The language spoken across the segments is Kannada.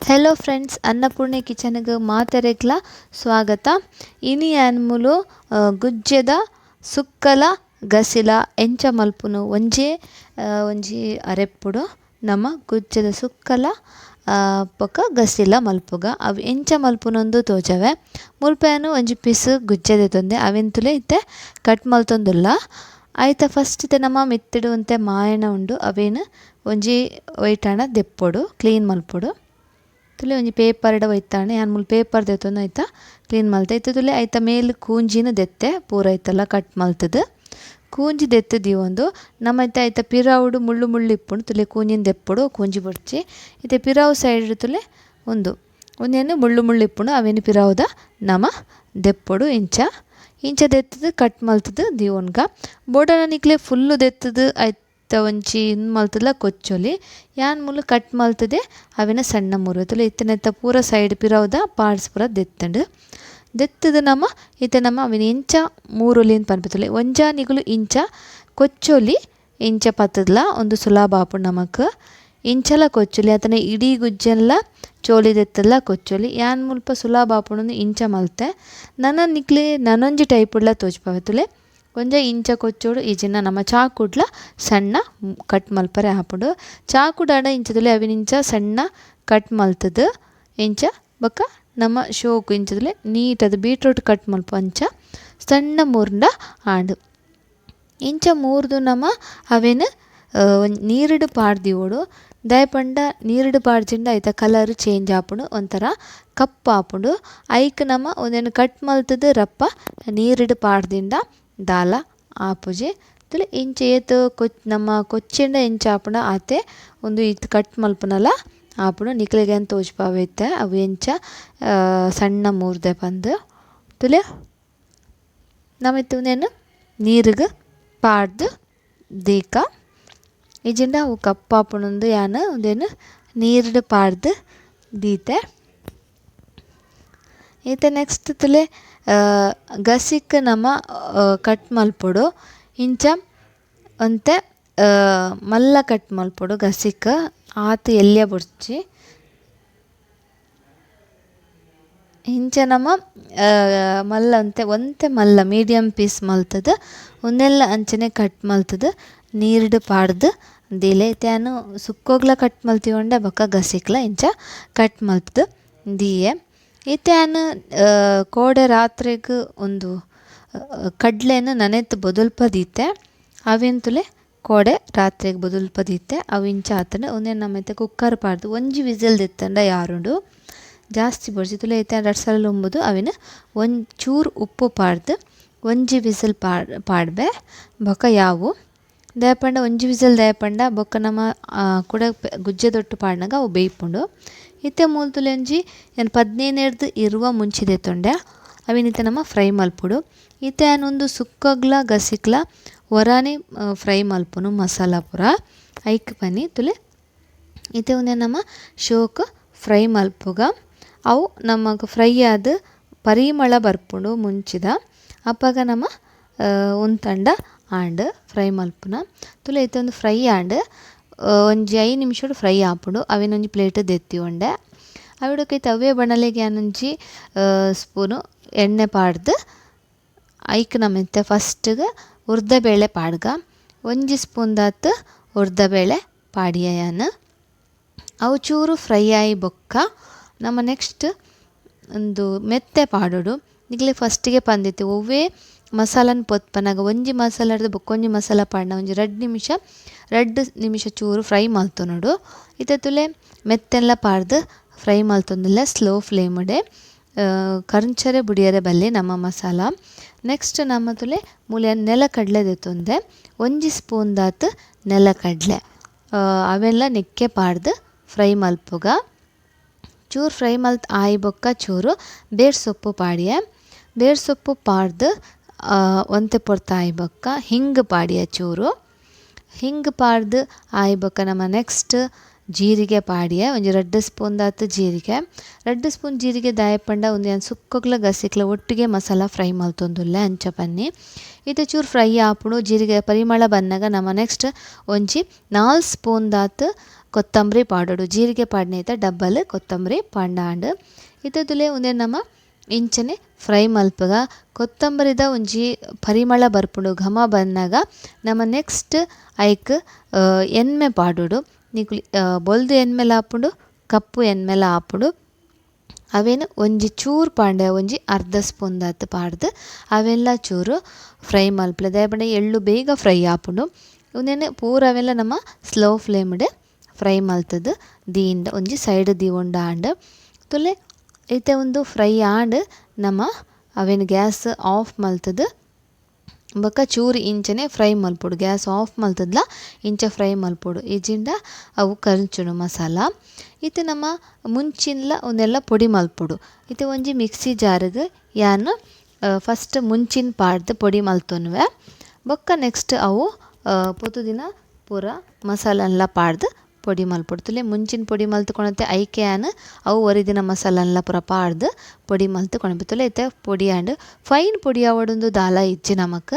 ಹೆಲೋ ಫ್ರೆಂಡ್ಸ್, ಅನ್ನಪೂರ್ಣೆ ಕಿಚನ್ಗೆ ಮಾತೆರೆಗ್ಲ ಸ್ವಾಗತ. ಇನಿ ಆನ್ಮುಲು ಗುಜ್ಜೆದ ಸುಕ್ಕಲ ಗಸಿಲ ಎಂಚ ಮಲ್ಪುನು ಒಂಜಿ ಅರೆಪ್ಪುಡು ನಮ್ಮ ಗುಜ್ಜೆದ ಸುಕ್ಕಲ ಬೊಕ ಗಸಿಲ ಮಲ್ಪುಗ ಅವು ಎಂಚ ಮಲ್ಪುನೊಂದು ತೋಜವೆ ಮುಲ್ಪೆನು ಒಂಜಿ ಪೀಸ್ ಗುಜ್ಜೆದೆ ತೊಂದೆ ಅವೆಂತುಲೆ ಇತ್ತೆ ಕಟ್ ಮಲ್ತೊಂದುಲ್ಲ. ಐತ ಫಸ್ಟ್ ನಮ್ಮ ಮಿತ್ತಿಡು ಅಂತೆ ಮಾಯಣ ಉಂಡು ಅವೇನು ಒಂಜಿ ಒಯ್ಟಾಣ ದೆಪ್ಪೊಡು ಕ್ಲೀನ್ ಮಲ್ಪೊಡು. ತುಲೆ ಒಂಜಿ ಪೇಪರ್ಡ ಒಯ್ತಾನೆ ಯಾನ್ ಮುಲ್ ಪೇಪರ್ ದೆತ್ತೊಂದು ಐತ ಕ್ಲೀನ್ ಮಲ್ತೆ ಇತ್ತು ತುಲೆ ಐತ ಮೇಲ್ ಕೂಂಜಿನ ದೆತ್ತೆ ಪೂರ ಐತಲ್ಲ ಕಟ್ ಮಲ್ತದು ಕೂಂಜಿ ದೆತ್ತದಿ ಒಂದು ನಮ್ಮ ಐತ ಪಿರಾವುಡು ಮುಳ್ಳು ಮುಳ್ಳು ಇಪ್ಪುಂಡು ತುಲೆ ಕೂಂಜಿನ ದೆಪ್ಪುಡು ಕೂಂಜಿ ಬುಡ್ಚಿ ಇತ್ತೆ ಪಿರಾವು ಸೈಡ್ ತುಲೆ ಒಂದೇನು ಮುಳ್ಳು ಮುಳ್ಳು ಇಪ್ಪುಂಡು ಅವೇನು ಪಿರಾವುದ ನಮ ದೆಪ್ಪುಡು ಇಂಚ ದೆತ್ತದು ಕಟ್ ಮಲ್ತದು ದಿವೊನ್ಗ ಬೋಡನ ನಿಕ್ಲೆ ಫುಲ್ಲು ದೆತ್ತದು ಐತ ಒಂಜಿ ಮಲ್ತದ ಕೊಚ್ಚೊಲಿ ಯಾನ್ ಮುಲು ಕಟ್ ಮಲ್ತದೆ ಅವಿನ ಸಣ್ಣ ಮುರುವತ್ತುಲು ಇತ್ತನೆತ್ತ ಪೂರ ಸೈಡ್ ಪಿರವುದ ಪಾರ್ಟ್ಸ್ ಪೂರ ದೆತ್ತದು ನಮ್ಮ ಅವಿನ ಇಂಚ ಮೂರೊಲಿ ಅಂತ ಪನ್ಪತ್ತುಲೆ ಒಂಜಾ ನಿಗುಲು ಇಂಚ ಕೊಚ್ಚೊಲಿ ಇಂಚ ಪತ್ತದ್ಲ ಒಂದು ಸುಲಭ ಆಪುಂಡು ನಮಕ್ ಇಂಚಲ ಕೊಚ್ಚೊಲಿ ಅತನ ಇಡೀ ಗುಜ್ಜೆಲ್ಲ ಚೋಲಿ ದೆತ್ತಲ್ಲ ಕೊಚ್ಚೊಲಿ ಯಾನ್ ಮುಲ್ಪ ಸುಲಭ ಆಪುಂಡು ಇಂಚ ಮಲ್ತೆ ನನ್ನ ನಿಕ್ಲೆ ನನೊಂಜಿ ಟೈಪುಡ್ಲ ತೋಜ್ಪಾವೆತ್ತುಲೆ ಒಂಜ ಇಂಚ ಕೊಚ್ಚೋಡು ಈಜಿನ ನಮ್ಮ ಚಾಕುಡ್ಲ ಸಣ್ಣ ಕಟ್ ಮಲ್ಪರೆ ಆಪುಂಡು ಚಾಕುಡಾಂಡ ಇಂಚದುಲೆ ಅವಿನಿಂಚ ಸಣ್ಣ ಕಟ್ ಮಲ್ತದು ಇಂಚ ಬೊಕ್ಕ ನಮ್ಮ ಶೋಕು ಇಂಚದುಲೆ ನೀಟದು ಬೀಟ್ರೂಟ್ ಕಟ್ ಮಲ್ಪ ಅಂಚ ಸಣ್ಣ ಮೂರ್ಂಡ ಆಂಡು ಇಂಚ ಮೂರ್ದು ನಮ್ಮ ಅವೇನು ನೀರುಡು ಪಾಡ್ದಿವೋಡು ದಯಪಂಡ ನೀರುಡು ಪಾಡ್ಜಿಂಡ ಐತ ಕಲರ್ ಚೇಂಜ್ ಆಪುಂಡು ಒಂಥರ ಕಪ್ಪು ಆಪುಂಡು ಐಕ್ ನಮ್ಮ ಒಂದೇನು ಕಟ್ ಮಲ್ತದು ರಪ್ಪ ನೀರುಡು ಪಾಡ್ದಿಂದ ದಾಲ ಆಪುಜಿ ತುಲೆ ಇಂಚ ಏತು ನಮ್ಮ ಕೊಚ್ಚಿಂಡ ಎಂಚ ಆಪುಂಡ ಆತೆ ಒಂದು ಇತ್ತು ಕಟ್ ಮಲ್ಪುನಲ ಆಪುಂಡು ನಿಕ್ಲೆಗೆ ಅಂತ ತೋಜ್ಪಾವೈತೆ ಅವು ಎಂಚ ಸಣ್ಣ ಮೂರ್ದೆ ಪಂದು ತುಲೆ ನಮಿತ್ತು ಒಂದೇನು ನೀರಿಗೆ ಪಾಡ್ದು ದೀಕ ಇಜಿಂಡ ಅವು ಕಪ್ಪು ಆಪುಂಡು ಯಾನು ಒಂದೇನು ನೀರುಡು ಪಾಡ್ದು ದೀತೆ ಈತ ನೆಕ್ಸ್ಟ್ ತುಲೆ ಗಸಿಕ್ ನಮ್ಮ ಕಟ್ ಮಲ್ಪೊಡು ಇಂಚ ಅಂತೆ ಮಲ್ಲ ಕಟ್ ಮಲ್ಪೊಡು ಗಸಿಕ್ ಆತು ಎಲ್ಯ ಬುಡ್ಚಿ ಇಂಚ ನಮ್ಮ ಮಲ್ಲ ಒಂತೆ ಮಲ್ಲ ಮೀಡಿಯಮ್ ಪೀಸ್ ಮಲ್ತದು ಒಂದೆಲ್ಲ ಅಂಚನೆ ಕಟ್ ಮಲ್ತದು ನೀರುಡು ಪಾಡ್ದು ದಿಲೆ ತ್ಯಾನು ಸುಕ್ಕೋಗ್ಲ ಕಟ್ ಮಲ್ತಿವಂಡೆ ಬೊಕ್ಕ ಗಸಿಕ್ಲ ಇಂಚ ಕಟ್ ಮಲ್ತದು ದಿಯೆ ಈತ್ಯಾನು ಕೋಡೆ ರಾತ್ರಿಗೂ ಒಂದು ಕಡ್ಲೆನ ನನೆತ್ತು ಬೊದಲ್ಪದೀತೆ ಅವೆಂತುಲೆ ಕೋಡೆ ರಾತ್ರಿಗೆ ಬೊದಲ್ಪದೀತೆ ಅವು ಇಂಚ ಆತನ ಒಂದೇನು ನಮ್ಮೈತೆ ಕುಕ್ಕರ್ ಪಾಡ್ದು ಒಂಜಿ ವಿಸಿಲ್ ದೆತ್ತಂಡ ಯಾರುಂಡು ಜಾಸ್ತಿ ಬಡ್ಸಿ ತುಲೆ ಐತೆ ಎರಡು ಸಲ ಉಂಬುದು ಅವಿನ ಒಂಚೂರು ಉಪ್ಪು ಪಾಡ್ದು ಒಂಜಿ ವಿಸಿಲ್ ಪಾಡ್ಬೆ ಬೊಕ್ಕ ಯಾವು ದಯಪಂಡ ಒಂಜಿ ವಿಸಿಲ್ ದಯಪಂಡ ಬೊಕ್ಕ ನಮ್ಮ ಕೂಡ ಗುಜ್ಜೆ ದೊಟ್ಟು ಪಾಡ್ನಾಗ ಅವು ಬೇಯ್ಪುಂಡು ಇತ್ತೆ ಮೂಲ್ತುಲೆ ಒಂಜಿ ಏನು 15 ಇರುವ ಮುಂಚಿದೆ ತೊಂಡೆ ಅವಿನಿತ್ತೆ ನಮ್ಮ ಫ್ರೈ ಮಲ್ಪುಡು ಇತ್ತೆ ಏನೊಂದು ಸುಕ್ಕಗ್ಲ ಗಸಿಕ್ಲ ಒರಾನೆ ಫ್ರೈ ಮಲ್ಪುನು ಮಸಾಲ ಪೂರ ಐಕ್ ಬನ್ನಿ ತುಲೆ ಇತ್ತೆ ಒಂದೇ ನಮ್ಮ ಶೋಕ್ ಫ್ರೈ ಮಲ್ಪುಗ ಅವು ನಮಗೆ ಫ್ರೈ ಆದ ಪರಿಮಳ ಬರ್ಪುಂಡು ಮುಂಚಿದ ಅಪ್ಪಾಗ ನಮ್ಮ ಉಂತಂಡ ಆಂಡ್ ಫ್ರೈ ಮಲ್ಪುನ ತುಲೆ ಇತ್ತೆ ಒಂದು ಫ್ರೈ ಆಂಡ್ ಒಂಜಿ 5 ನಿಮಿಷ ಫ್ರೈ ಆಪುಂಡು ಅವೇನೊಂಜಿ ಪ್ಲೇಟ್ ದೆತ್ತಿವಂಡೆ ಅವಿಡಕ್ಕೆ ತವೆ ಬಣಲೆಗೆ ಏನೊಂಜಿ ಸ್ಪೂನು ಎಣ್ಣೆ ಪಾಡ್ದು ಐಕ್ ನಮೆತ್ತೆ ಫಸ್ಟ್ಗೆ ಉರ್ದಬೇಳೆ ಪಾಡ್ಗ ಒಂಜಿ ಸ್ಪೂನ್ ದಾತ್ ಉರ್ದಬೇಳೆ ಪಾಡಿಯಾನ ಅವು ಚೂರು ಫ್ರೈ ಆಯಿ ಬೊಕ್ಕ ನಮ್ಮ ನೆಕ್ಸ್ಟ್ ಒಂದು ಮೆತ್ತೆ ಪಾಡೋಡು ಈಗಲೇ ಫಸ್ಟಿಗೆ ಪಂದಿತ್ತು ಒವ್ವೇ ಮಸಾಲನ ಪೊತ್ಪನಾಗ ಒಂಜಿ ಮಸಾಲ ಹಿಡ್ದು ಬೊಕ್ಕೊಂಜಿ ಮಸಾಲ ಪಾಡ್ನ ಒಂಜಿ 2 ನಿಮಿಷ ಚೂರು ಫ್ರೈ ಮಲ್ತೊನೋಡು ಇತ್ತೆ ತುಲೆ ಮೆತ್ತೆಲ್ಲ ಪಾಡ್ದು ಫ್ರೈ ಮಲ್ತೊಂದಿಲ್ಲ ಸ್ಲೋ ಫ್ಲೇಮ್ಡೆ ಕರ್ಂಚರೆ ಬುಡಿಯರೆ ಬಲ್ಲೆ ನಮ್ಮ ಮಸಾಲ ನೆಕ್ಸ್ಟ್ ನಮ್ಮ ತುಲೆ ಮೂಲೆ ನೆಲಕಡಲೆ ದೆತ್ತೊಂದೆ ಒಂಜಿ ಸ್ಪೂನ್ ದಾತ್ ನೆಲಕಡಲೆ ಅವೆಲ್ಲ ನೆಕ್ಕೆ ಪಾಡ್ದು ಫ್ರೈ ಮಲ್ಪುಗ ಚೂರು ಫ್ರೈ ಮಲ್ತ್ ಆಯಿ ಬೊಕ್ಕ ಚೂರು ಬೇರ್ ಸೊಪ್ಪು ಪಾಡಿಯೆ ಬೇರ್ ಸೊಪ್ಪು ಪಾಡ್ದು ಒಂತೆ ಪೊರ್ತ ಆಯಿ ಬೊಕ್ಕ ಹಿಂಗ್ ಪಾಡಿಯ ಚೂರು ಹಿಂಗ್ ಪಾಡ್ದು ಆಯಿ ಬೊಕ್ಕ ನಮ್ಮ ನೆಕ್ಸ್ಟ್ ಜೀರಿಗೆ ಪಾಡಿಯೆ ಒಂಜಿ 2 ಸ್ಪೂನ್ ದಾತ್ ಜೀರಿಗೆ 2 ಸ್ಪೂನ್ ಜೀರಿಗೆ ದಾಯಪಂಡ ಒಂದು ಸುಕ್ಕೊಗ್ಲ ಗಸಿಕ್ಲ ಒಟ್ಟಿಗೆ ಮಸಾಲ ಫ್ರೈ ಮಲ್ತೊಂದುಲ್ಲೆ ಅಂಚ ಪನ್ನಿ ಇದು ಚೂರು ಫ್ರೈ ಆಪುಂಡು ಜೀರಿಗೆ ಪರಿಮಳ ಬನ್ನಾಗ ನಮ್ಮ ನೆಕ್ಸ್ಟ್ ಒಂಜಿ 4 ಸ್ಪೂನ್ ದಾತ್ ಕೊತ್ತಂಬರಿ ಪಾಡೋಡು ಜೀರಿಗೆ ಪಾಡ್ನೆ ಐತೆ ಡಬ್ಬಲ್ ಕೊತ್ತಂಬರಿ ಪಾಂಡಾಂಡ್ ಇತ್ತೆ ತುಲೆ ಉಂದೆ ನಮ ಇಂಚನೆ ಫ್ರೈ ಮಲ್ಪಗ ಕೊತ್ತಂಬರಿದ ಒಂಜಿ ಪರಿಮಳ ಬರ್ಪುಂಡು ಘಮ ಬನ್ನಾಗ ನಮ್ಮ ನೆಕ್ಸ್ಟ್ ಐಕ್ ಎನ್ಮೆ ಪಾಡೋಡು ನಿಕುಲು ಬೊಲ್ದು ಎನ್ಮೆಲ ಆಪುಂಡು ಕಪ್ಪು ಎನ್ಮೆಲ ಆಪುಂಡು ಅವೇನು ಒಂಜಿ ಚೂರು ಪಾಂಡೆ ಒಂಜಿ ಅರ್ಧ ಸ್ಪೂನ್ ದಾತ್ ಪಾಡ್ದು ಅವೆಲ್ಲ ಚೂರು ಫ್ರೈ ಮಲ್ಪಲೆ ದಯಪಂಡ ಎಳ್ಳು ಬೇಗ ಫ್ರೈ ಆಪುಂಡು ಉಂದೆನೆ ಪೂರ ಅವೆಲ್ಲ ನಮ್ಮ ಸ್ಲೋ ಫ್ಲೇಮ್ಡ್ ಫ್ರೈ ಮಲ್ತದು ದೀಂಡ ಒಂಜಿ ಸೈಡ್ ದೀವೊಂಡ ಆಂಡ್ ತುಲೆ ಇತ್ತೆ ಒಂದು ಫ್ರೈ ಆಂಡ್ ನಮ್ಮ ಅವೇನು ಗ್ಯಾಸ್ ಆಫ್ ಮಲ್ತದು ಬೊಕ್ಕ ಚೂರು ಇಂಚನೆ ಫ್ರೈ ಮಲ್ಪೊಡು ಗ್ಯಾಸ್ ಆಫ್ ಮಲ್ತದ್ಲ ಇಂಚ ಫ್ರೈ ಮಲ್ಪೊಡು ಇಜಿಂಡ ಅವು ಕಲ್ಚುಡು ಮಸಾಲ ಇತ್ತೆ ನಮ್ಮ ಮುಂಚಿನ್ಲ ಒಂದೆಲ್ಲ ಪೊಡಿ ಮಲ್ಪೊಡು ಇತ್ತೆ ಒಂಜಿ ಮಿಕ್ಸಿ ಜಾರ್ಗ್ ಯಾನ್ ಫಸ್ಟ್ ಮುಂಚಿನ ಪಾಡ್ದು ಪೊಡಿ ಮಲ್ತೊನ್ವೆ ಬೊಕ್ಕ ನೆಕ್ಸ್ಟ್ ಅವು ಪೊತು ದಿನ ಪೂರ ಮಸಾಲನ್ಲ ಪಾಡ್ದು ಪೊಡಿ ಮಲ್ಪೊಡು ತುಲೆ ಮುಂಚಿನ ಪೊಡಿ ಮಲ್ತುಕೊಳತ್ತೆ ಐಕೆ ಯಾನ್ ಅವು ಒರಿದಿನ ಮಸಾಲನ್ಲ ಪೂರ ಪಾಡ್ದು ಪೊಡಿ ಮಲ್ತುಕೊಳಪೆ ತುಲೆ ಇತ್ತೆ ಪೊಡಿ ಆಂಡ್ ಫೈನ್ ಪೊಡಿ ಆವಡೊಂದು ದಾಲ ಇಜ್ಜಿ ನಮಕ್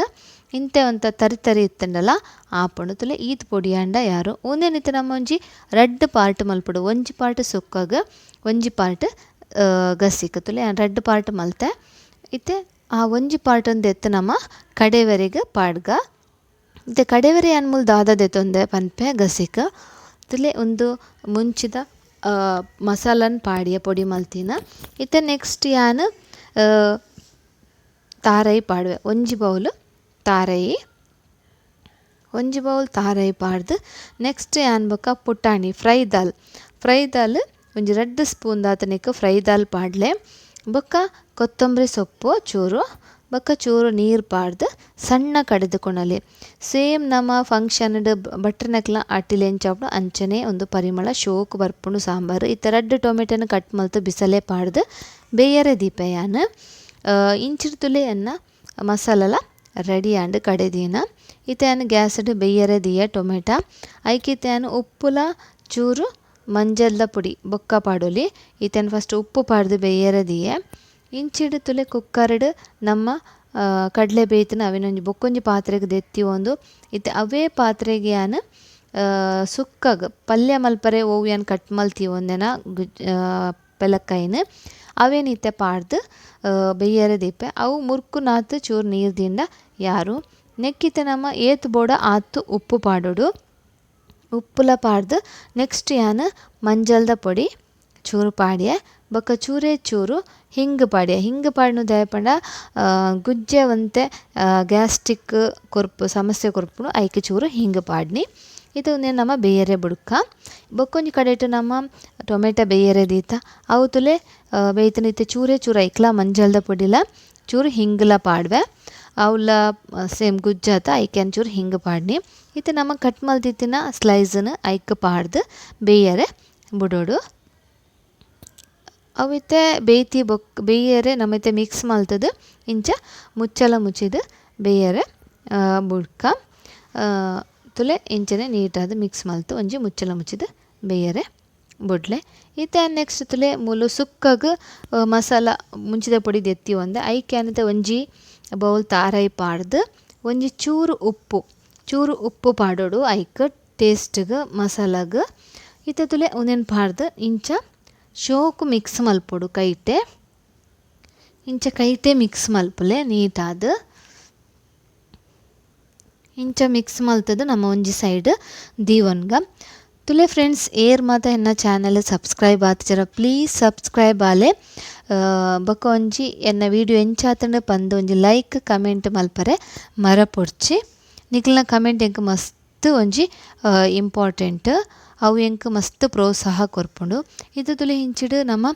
ಇಂತೆ ಒಂತ ತರಿ ತರಿ ಇತ್ತಂಡಲ ಆಪುಂಡು ತುಲೆ ಈತ್ ಪೊಡಿ ಆಂಡ ಯಾರು ಉಂದೆನಿತ್ತೆ ನಮ್ಮ ಒಂಜಿ ರೆಡ್ ಪಾರ್ಟ್ ಮಲ್ಪೊಡು ಒಂಜಿ ಪಾರ್ಟ್ ಸುಕ್ಕಾಗ ಒಂಜಿ ಪಾರ್ಟ್ ಗಸಿಕ್ ತುಲೆ ರೆಡ್ ಪಾರ್ಟ್ ಮಲ್ತೆ ಇತ್ತೆ ಆ ಒಂಜಿ ಪಾರ್ಟ್ ಒಂದು ಎತ್ತು ನಮ್ಮ ಕಡೆವರೆಗೆ ಪಾಡ್ಗ ಇತ್ತೆ ಕಡೆವರೆ ಅನ್ಮೂಲ್ ದಾದದೆತ್ತೊಂದೆ ಪನ್ಪೆ ಗಸಿಕ್ ತುಲೆ ಒಂದು ಮುಂಚಿದ ಮಸಾಲನ್ ಪಾಡಿಯ ಪೊಡಿ ಮಲ್ತಿನ ಇತ್ತೆ ನೆಕ್ಸ್ಟ್ ಯಾನ್ ತಾರೈ ಪಾಡುವೆ ಒಂಜಿ ಬೌಲ್ ತಾರೈ ಪಾಡ್ದು ನೆಕ್ಸ್ಟ್ ಯಾನ್ ಬೊಕ ಪುಟಾಣಿ ಫ್ರೈ ದಾಲ್ ಒಂಜಿ 2 ಸ್ಪೂನ್ ದಾತನಿಕ್ ಫ್ರೈ ದಾಲ್ ಪಾಡ್ಲೆ ಬೊಕ್ಕ ಕೊತ್ತಂಬರಿ ಸೊಪ್ಪು ಚೂರು ಬೊಕ್ಕ ಚೂರು ನೀರು ಪಾಡ್ದು ಸಣ್ಣ ಕಡಿದುಕೊಣಲಿ ಸೇಮ್ ನಮ್ಮ ಫಂಕ್ಷನ್ಡ್ ಬಟ್ರನಕ್ಲ ಅಟ್ಟಿಲೆ ಎಂಚಾಪುಡು ಅಂಚನೆ ಒಂದು ಪರಿಮಳ ಶೋಕು ಬರ್ಪುಂಡು ಸಾಂಬಾರು ಇತ್ತೆ 2 ಟೊಮೆಟೊನ ಕಟ್ ಮಲ್ತು ಬಿಸಲೆ ಪಾಡ್ದು ಬೇಯರೆ ದೀಪೆ ಯಾನ್ ಇಂಚಿಡ್ ತುಲೆ ಎನ್ನ ಮಸಾಲಲ ರೆಡಿ ಆಂಡ್ ಕಡೆದೀನ ಇತ್ತೆ ಯಾನ್ ಗ್ಯಾಸ್ಡ್ ಬೇಯರೆ ದಿಯೆ ಟೊಮೆಟೊ ಐಕಿತ್ತೆ ಯಾನ್ ಉಪ್ಪುಲ ಚೂರು ಮಂಜಲ್ದ ಪುಡಿ ಬೊಕ್ಕ ಪಾಡೊಲಿ ಇತ್ತೆನ್ ಫಸ್ಟ್ ಉಪ್ಪು ಪಾಡ್ದು ಬೇಯರೆ ದಿಯೆ ಇಂಚಿಡ್ ತುಲೆ ಕುಕ್ಕರ್ಡ್ ನಮ್ಮ ಕಡಲೆ ಬೇಯ್ತಿನ ಅವೇನೊಂಜಿ ಬೊಕ್ಕೊಂಜಿ ಪಾತ್ರೆಗ್ ದೆತ್ತಿ ಒಂದು ಇತ್ತೆ ಅವೇ ಪಾತ್ರೆಗೆ ಯಾನ್ ಸುಕ್ಕಗ್ ಪಲ್ಯ ಮಲ್ಪರೆ ಓವು ಯಾನ್ ಕಟ್ ಮಲ್ತಿ ಒಂದೆನ ಪೆಲಕ್ಕೈನ್ ಅವೇನಿತ್ತೆ ಪಾಡ್ದು ಬೇಯರೆ ದೀಪೆ ಅವು ಮುರ್ಕು ನಾತ್ ಚೂರು ನೀರು ದಿಂಡ ಯಾರು ನೆಕ್ಕಿತ್ತೆ ನಮ್ಮ ಏತ್ ಬೋಡ ಆತು ಉಪ್ಪು ಪಾಡೋಡು ಉಪ್ಪುಲ ಪಾಡ್ದು ನೆಕ್ಸ್ಟ್ ಯಾನ್ ಮಂಜಲ್ದ ಪೊಡಿ ಚೂರು ಪಾಡ್ಯೆ ಬೊಕ್ಕ ಚೂರು ಹಿಂಗ್ ಪಾಡ್ನು ದಯಪಂಡ ಗುಜ್ಜೆ ಒಂತೆ ಗ್ಯಾಸ್ಟ್ರಿಕ್ ಕೊರ್ಪು ಸಮಸ್ಯೆ ಕೊರ್ಪುನು ಐಕೆ ಚೂರು ಹಿಂಗ್ ಪಾಡ್ನಿ ಇದು ನಮ್ಮ ಬೇಯರೆ ಬುಡ್ಕ ಬೊಕ್ಕೊಂಜಿ ಕಡೆಟ್ ನಮ್ಮ ಟೊಮೆಟೊ ಬೇಯರೆ ದೀತ ಅವು ತುಲೆ ಬೇಯ್ತನ ಇತ್ತೆ ಚೂರು ಐಕ್ಲ ಮಂಜಲ್ದ ಪೊಡಿಲ ಚೂರು ಹಿಂಗ್ಲ ಪಾಡ್ವೆ ಅವಳ ಸೇಮ್ ಗುಜ್ಜಾತ ಐಕ್ಯಾನ್ ಚೂರು ಹಿಂಗೆ ಪಾಡ್ನಿ ಇತ್ತೆ ನಮ್ಮ ಕಟ್ ಮಲ್ತಿತ್ತಿನ ಸ್ಲೈಸನ್ನು ಐಕ್ ಪಾಡ್ದು ಬೇಯರೆ ಬುಡೋಡು ಅವಿತ್ತೆ ಬೇಯರೆ ನಮ್ಮತ್ತೆ ಮಿಕ್ಸ್ ಮಲ್ತದು ಇಂಚ ಮುಚ್ಚಲ ಮುಚ್ಚಿದು ಬೇಯರೆ ಬುಡ್ಕ ತುಲೆ ಇಂಚನೆ ನೀಟಾದ ಮಿಕ್ಸ್ ಮಲ್ತು ಒಂಜಿ ಮುಚ್ಚಲ ಮುಚ್ಚಿದು ಬೇಯರೆ ಬುಡ್ಲೆ ಇತ್ತೆ ನೆಕ್ಸ್ಟ್ ತುಲೆ ಮೂಲು ಸುಕ್ಕಗ್ ಮಸಾಲ ಮುಂಚಿದ ಪೊಡಿ ದೆತ್ತಿ ಒಂದೆ ಐಕೆ ಅನ್ನತೆ ಒಂಜಿ ಬೌಲ್ ತಾರೈ ಪಾಡ್ದು ಒಂಜಿ ಚೂರು ಉಪ್ಪು ಪಾಡೋಡು ಐಕ್ ಟೇಸ್ಟ್ಗ್ ಮಸಾಲಾಗ್ ಇತ್ತೆ ತುಲೆ ಉಂದೆನ್ ಪಾಡ್ದು ಇಂಚ ಶೋಕು ಮಿಕ್ಸ್ ಮಲ್ಪೊಡು ಕೈಟೆ ಮಿಕ್ಸ್ ಮಲ್ಪುಲೆ ನೀಟಾದ್ ಇಂಚ ಮಿಕ್ಸ್ ಮಲ್ತದು ನಮ್ಮ ಒಂಜಿ ಸೈಡ್ ದೀವನ್ಗ ತುಲೆ ಫ್ರೆಂಡ್ಸ್ ಏರ್ ಮಾತ ಎನ್ನ ಚಾನಲ್ ಸಬ್ಸ್ಕ್ರೈಬ್ ಆತಜರ ಪ್ಲೀಸ್ ಸಬ್ಸ್ಕ್ರೈಬ್ ಆಲೆ ಬೊಕ ಒಂಜಿ ಎನ್ನ ವಿಡಿಯೋ ಎಂಚಾತಂಡ ಪಂದ್ ಒಂಜಿ ಲೈಕ್ ಕಮೆಂಟ್ ಮಲ್ಪರೆ ಮರಪೊಡ್ಚಿ ನಿಕ್ಲ್ನ ಕಮೆಂಟ್ ಎಂಕ್ ಮಸ್ತ್ ಒಂಜಿ ಇಂಪಾರ್ಟೆಂಟ್ ಅವು ಎಂಕ್ ಮಸ್ತ್ ಪ್ರೋತ್ಸಾಹ ಕೊರ್ಪುಂಡು ಇದು ತುಲೆ ಹಿಂಚಿಡ್ ನಮ್ಮ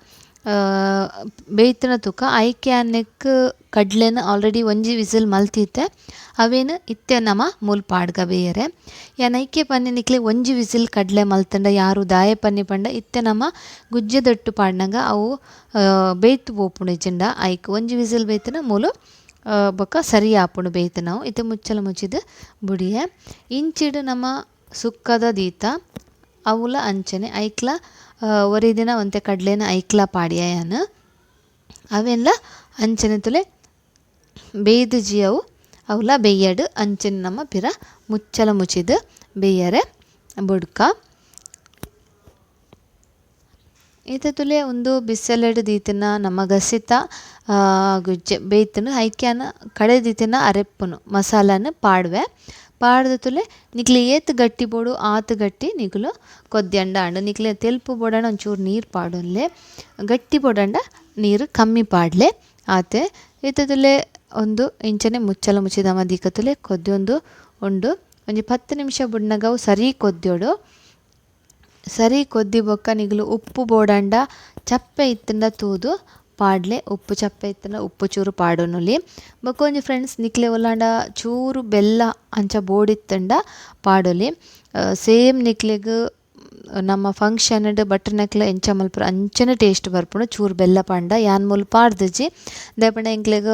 ಬೇಯ್ತನ ತುಕ ಐಕೆ ಅನ್ನೆಕ್ ಕಡ್ಲೆನ ಆಲ್ರೆಡಿ ಒಂಜಿ ವಿಸಿಲ್ ಮಲ್ತಿತ್ತೆ ಅವೇನು ಇತ್ತೆ ನಮ ಮೂಲ್ ಪಾಡ್ಗ ಬೇಯರೆ ಯಾನ್ ಐಕೆ ಪನ್ನೆ ನಿಕ್ಲೆ ಒಂಜಿ ವಿಸಿಲ್ ಕಡ್ಲೆ ಮಲ್ತಂಡ ಯಾರು ದಾಯ ಪನ್ನಿ ಪಂಡ ಇತ್ತೆ ನಮ್ಮ ಗುಜ್ಜೆದೊಟ್ಟು ಪಾಡ್ನಗ ಅವು ಬೇಯ್ತು ಪೋಪುಂಡು ಇಜ್ಜಿಂಡ ಐಕ್ ಒಂಜಿ ವಿಸಿಲ್ ಬೇಯ್ತನ ಮೂಲು ಬೊಕ್ಕ ಸರಿ ಆಪುಂಡು ಬೇಯ್ತು ನಾವು ಇತ್ತೆ ಮುಚ್ಚಲ ಮುಚ್ಚಿದು ಬುಡಿಯೆ ಇಂಚಿಡ್ ನಮ್ಮ ಸುಕ್ಕದ ದೀತ ಅವುಲ ಅಂಚನೆ ಐಕ್ಲ ಒರಿದಿನ ಒಂತೆ ಕಡ್ಲೆನ ಐಕ್ಲ ಪಾಡ್ಯ ಯಾನ್ ಅವೆಲ್ಲ ಅಂಚನೆ ತುಲೆ ಬೇಯ್ದು ಜಿಯವು ಅವಲ ಬೇಯಡು ಅಂಚಿನ ನಮ್ಮ ಪಿರ ಮುಚ್ಚಲ ಮುಚ್ಚಿದು ಬೇಯರೆ ಬುಡ್ಕ ಈತ ತುಲೆ ಒಂದು ಬಿಸಲೆಡ್ ದೀತಿನ ನಮ್ಮ ಗಸಿತ ಗುಜ್ಜೆ ಬೇಯ್ತನು ಐಕ್ಯಾನ ಕಡೆ ದೀತಿನ ಅರೆಪ್ಪುನು ಮಸಾಲಾನ ಪಾಡ್ವೆ ಪಾಡ್ದ ತುಲೆ ನಿಕ್ಲೆ ಏತ್ ಗಟ್ಟಿ ಬೋಡು ಆತು ಗಟ್ಟಿ ನಿಕ್ಲು ಕೊದ್ಯಂಡ ಅಂಡು ನಿಕ್ಲೆ ತೆಲ್ಪು ಬೋಡಂಡ ಒಂಚೂರು ನೀರು ಪಾಡೊನ್ಲೆ ಗಟ್ಟಿ ಬೋಡಂಡ ನೀರು ಕಮ್ಮಿ ಪಾಡ್ಲೆ ಆತೆ ಈತ ತುಲೆ ಒಂದು ಇಂಚನೆ ಮುಚ್ಚಲ ಮುಚ್ಚಿದ ಮದಿಕ ತುಲೆ ಕೊದ್ಯೊಂದು ಉಂಡು ಒಂಜಿ 10 ನಿಮಿಷ ಬುಡ್ನಗ ಅವು ಸರಿ ಕೊದ್ಯೋಡು ಸರಿ ಕೊದ್ದಿ ಬೊಕ್ಕ ನಿಗ್ಲು ಉಪ್ಪು ಬೋಡಂಡ ಚಪ್ಪೆ ಇತ್ತಂಡ ತೂದು ಪಾಡ್ಲೆ ಉಪ್ಪು ಚಪ್ಪೆ ಇತ್ತಂಡ ಉಪ್ಪು ಚೂರು ಪಾಡೊನುಲಿ ಬೊಕ್ಕ ಒಂಜಿ ಫ್ರೆಂಡ್ಸ್ ನಿಕ್ಲೆ ಒಲ್ಲಾಂಡ ಚೂರು ಬೆಲ್ಲ ಅಂಚ ಬೋಡಿತ್ತಂಡ ಪಾಡೊಲಿ ಸೇಮ್ ನಿಕ್ಲೆಗ್ ನಮ್ಮ ಫಂಕ್ಷನ್ಡ್ ಬಟ್ರನಕ್ಲ ಎಂಚ ಮಲ್ಪುರ ಅಂಚನೆ ಟೇಸ್ಟ್ ಬರ್ಪುಂಡು ಚೂರು ಬೆಲ್ಲ ಪಂಡ ಯಾನ್ ಮೂಲು ಪಾಡ್ದಿಜಿ ದಾಯಪಂಡ ಎಂಕ್ಲೆಗ್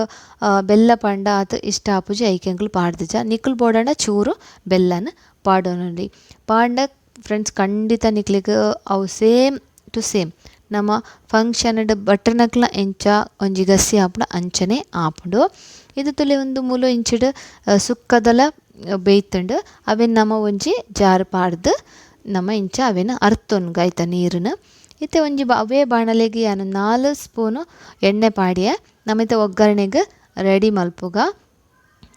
ಬೆಲ್ಲ ಪಂಡ ಆತು ಇಷ್ಟ ಆಪುಜಿ ಐಕೆ ಎಂಕ್ಲು ಪಾಡ್ದಿಜ ನಿಕ್ಲು ಬೋಡಂಡ ಚೂರು ಬೆಲ್ಲನ ಪಾಡೊನುಲಿ ಪಾಂಡ ಫ್ರೆಂಡ್ಸ್ ಖಂಡಿತ ನಿಕ್ಲೆಗ್ ಅವು ಸೇಮ್ ಟು ಸೇಮ್ ನಮ್ಮ ಫಂಕ್ಷನ್ಡ್ ಬಟ್ರನಕ್ಲ ಎಂಚ ಒಂಜಿ ಗಸಿ ಆಪುಂಡು ಅಂಚನೆ ಆಪುಂಡು ಇದು ತುಲೆ ಒಂದು ಮೂಲು ಇಂಚಿಡ್ ಸುಕ್ಕದಲ ಬೇಯ್ತುಂಡು ಅವೆನ್ ನಮ್ಮ ಒಂಜಿ ಜಾರ್ ಪಾಡ್ದು ನಮ್ಮ ಇಂಚ ಅವೆನ ಅರ್ತೊನ್ಗ ಐತ ನೀರನ್ನ ಇತ್ತೆ ಒಂಜಿ ಅವೇ ಬಾಣಲೆಗೆ ಯಾನು 4 ಸ್ಪೂನು ಎಣ್ಣೆ ಪಾಡಿಯ ನಮ್ಮ ಇತ್ತೆ ಒಗ್ಗರಣೆಗೆ ರೆಡಿ ಮಲ್ಪುಗ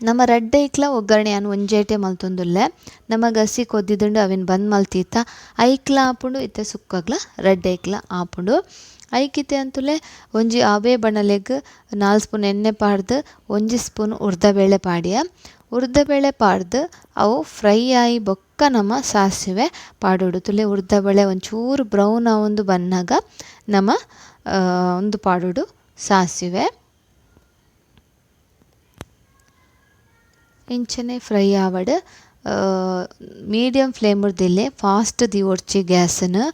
ನಮ್ಮ ರಡ್ಡೆ ಇಕ್ಲ ಒಗ್ಗರಣೆ ಯಾನು ಒಂಜೇಟೆ ಮಲ್ತೊಂದುಲ್ಲೆ ನಮ್ಮ ಗಸಿ ಕೊದ್ದಿದುಂಡು ಅವೆನ್ ಬಂದ್ ಮಲ್ತೀತ ಐಕ್ಲ ಆಪುಂಡು ಇತ್ತೆ ಸುಕ್ಕಗ್ಲ ರಡ್ಡೆ ಇಕ್ಲ ಆಪುಂಡು ಐಕಿತೆ ಅಂತುಲೆ ಒಂಜಿ ಅವೇ ಬಣಲೆಗ್ 4 ಸ್ಪೂನ್ ಎಣ್ಣೆ ಪಾಡ್ದು 1 ಸ್ಪೂನ್ ಉರ್ದಬೇಳೆ ಪಾಡಿಯ ಉರ್ದಬೇಳೆ ಪಾಡ್ದು ಅವು ಫ್ರೈ ಆಯಿ ಬೊಕ್ಕ ನಮ್ಮ ಸಾಸಿವೆ ಪಾಡೋಡು ತುಲೆ ಉರ್ದಬೇಳೆ ಒಂಚೂರು ಬ್ರೌನ್ ಆವೊಂದು ಬನ್ನಾಗ ನಮ್ಮ ಒಂದು ಪಾಡೋಡು ಸಾಸಿವೆ ಇಂಚನೆ ಫ್ರೈ ಆವಡ್ ಮೀಡಿಯಮ್ ಫ್ಲೇಮುರ್ದಿಲ್ಲೆ ಫಾಸ್ಟ್ ದಿ ಒಡ್ಚಿ ಗ್ಯಾಸನ್ನು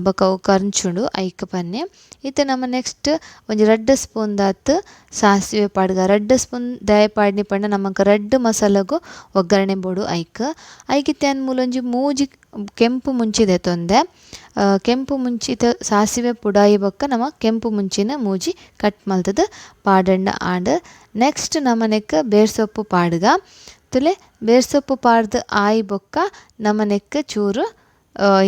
ಬೊಕ ಅವು ಕರ್ಂಚುಂಡು ಐಕ್ ಪನ್ನೆ ಇತ್ತೆ ನಮ್ಮ ನೆಕ್ಸ್ಟ್ ಒಂಜಿ 2 ಸ್ಪೂನ್ ದಾತ್ ಸಾಸಿವೆ ಪಾಡ್ಗ 2 ಸ್ಪೂನ್ ದಯ ಪಾಡ್ನಿ ಪಂಡ ನಮಕ್ ರಡ್ಡ್ ಮಸಾಲಗು ಒಗ್ಗರಣೆ ಬೋಡು ಐಕಿತ್ತೆ ಅನ್ ಮೂಲೊಂಜಿ ಮೂಜಿ ಕೆಂಪು ಮುಂಚಿದೆ ತೊಂದೆ ಕೆಂಪು ಮುಂಚಿದ ಸಾಸಿವೆ ಪುಡಾಯಿ ಬೊಕ್ಕ ನಮ್ಮ ಕೆಂಪು ಮುಂಚಿನ ಮೂಜಿ ಕಟ್ ಮಲ್ತದ ಪಾಡಂಡ ಆಂಡ್ ನೆಕ್ಸ್ಟ್ ನಮನೆಕ್ ಬೇರ್ಸೊಪ್ಪು ಪಾಡ್ಗ ತುಲೆ ಬೇರ್ಸೊಪ್ಪು ಪಾಡ್ದು ಆಯಿ ಬೊಕ್ಕ ನಮನೆಕ್ ಚೂರು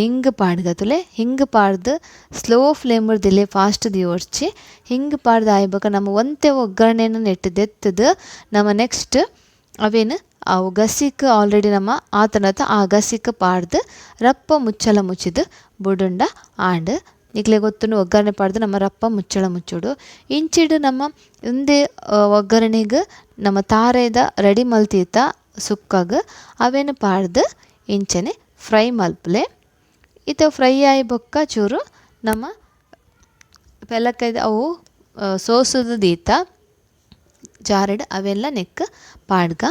ಹಿಂಗ್ ಪಾಡ್ಗ ತುಲೆ ಹಿಂಗ್ ಪಾಡ್ದು ಸ್ಲೋ ಫ್ಲೇಮುರ್ದಿಲ್ಲೆ ಫಾಸ್ಟ್ ದಿ ಒಡ್ಚಿ ಹಿಂಗ್ ಪಾಡ್ದು ಆಯಿ ಬೊಕ್ಕ ನಮ್ಮ ಒಂತೆ ಒಗ್ಗರಣೆನ ನೆಟ್ಟು ದೆತ್ತದು ನಮ್ಮ ನೆಕ್ಸ್ಟ್ ಅವೇನು ಅವು ಗಸಿಕ್ ಆಲ್ರೆಡಿ ನಮ್ಮ ಆತನತ ಆ ಗಸಿಕ್ ಪಾಡ್ದು ರಪ್ಪ ಮುಚ್ಚಲ ಮುಚ್ಚಿದು ಬುಡುಂಡ ಆಂಡ್ ನಿಕ್ಲೆ ಗೊತ್ತುಂಡು ಒಗ್ಗರಣೆ ಪಾಡ್ದು ನಮ್ಮ ರಪ್ಪ ಮುಚ್ಚಳ ಮುಚ್ಚುಡು ಇಂಚಿಡು ನಮ್ಮ ಒಂದೇ ಒಗ್ಗರಣೆಗೆ ನಮ್ಮ ತಾರೆದ ರೆಡಿ ಮಲ್ತೀತ ಸುಕ್ಕಾಗ ಅವೇನು ಪಾಡ್ದು ಇಂಚನೆ ಫ್ರೈ ಮಲ್ಪಲೆ ಇತ ಫ್ರೈ ಆಯಿ ಬೊಕ್ಕ ಚೂರು ನಮ್ಮ ಪೆಲಕೈದ ಅವು ಸೋಸುದು ದೀತ ಜಾರಡ್ ಅವೆಲ್ಲ ನೆಕ್ ಪಾಡ್ಗ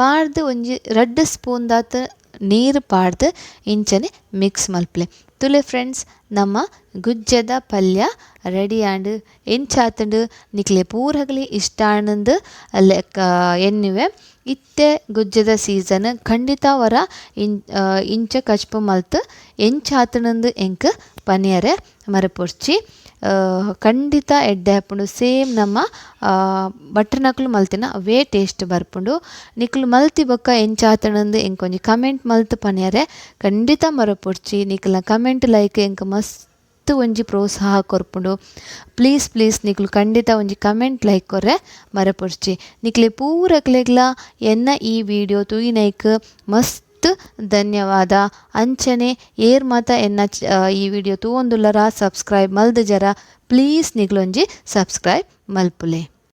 ಪಾಡ್ದು ಒಂಜಿ 2 ಸ್ಪೂನ್ ದಾತ್ ನೀರು ಪಾಡ್ದು ಇಂಚನೆ ಮಿಕ್ಸ್ ಮಲ್ಪಲೆ ತುಲೆ ಫ್ರೆಂಡ್ಸ್ ನಮ್ಮ ಗುಜ್ಜೆದ ಪಲ್ಯ ರೆಡಿ ಆಂಡ್ ಎಂಚಾತುಂಡು ನಿಕ್ಲೆ ಪೂರಗಲಿ ಇಷ್ಟ ಆನಂದ್ ಲೆಕ್ಕ ಎನ್ನಿವೆ ಇತ್ತೆ ಗುಜ್ಜೆದ ಸೀಸನ್ ಖಂಡಿತ ವರ ಇಂಚ ಕಚ್ಪು ಮಲ್ತ್ ಎಂಚಾತುಂಡು ಎಂಕ್ ಪನಿಯರೆ ಮರಪೊರ್ಚಿ ಖಂಡಿತ ಎಡ್ಡೆ ಹಾಪುಂಡು ಸೇಮ್ ನಮ್ಮ ಬಟ್ರನಕ್ಲು ಮಲ್ತಿನ ಅವೇ ಟೇಸ್ಟ್ ಬರ್ಪುಂಡು ನಿಕ್ಲು ಮಲ್ತಿ ಬೊಕ್ಕ ಎಂಚಾತುಂಡು ಎಂಕ್ ಒಂಜಿ ಕಮೆಂಟ್ ಮಲ್ತ್ ಪನಿಯರೆ ಖಂಡಿತ ಮರಪೊರ್ಚಿ ನಿಕ್ಲ ಕಮೆಂಟ್ ಲೈಕ್ ಎಂಕ್ ಮಸ್ತ್ ಒಂಜಿ ಪ್ರೋತ್ಸಾಹ ಕೊರ್ಪುಂಡು ಪ್ಲೀಸ್ ನಿಕ್ಲು ಖಂಡಿತ ಒಂಜಿ ಕಮೆಂಟ್ ಲೈಕ್ ಕೊರ್ರೆ ಮರಪೊರ್ಚಿ ನಿಕ್ಲೆ ಪೂರಕ್ಲೆಗ್ಲ ಎನ್ನ ಈ ವಿಡಿಯೋ ತೂಯಿನೈಕ್ ಮಸ್ತ್ ಧನ್ಯವಾದ ಅಂಚನೆ ಏರ್ ಮಾತ ಎನ್ನ ಈ ವಿಡಿಯೋ ತೂವೊಂದುಲ್ಲರ ಸಬ್ಸ್ಕ್ರೈಬ್ ಮಲ್ದ್ ಜರ ಪ್ಲೀಸ್ ನಿಕ್ಲೊಂಜಿ ಸಬ್ಸ್ಕ್ರೈಬ್ ಮಲ್ಪುಲೆ.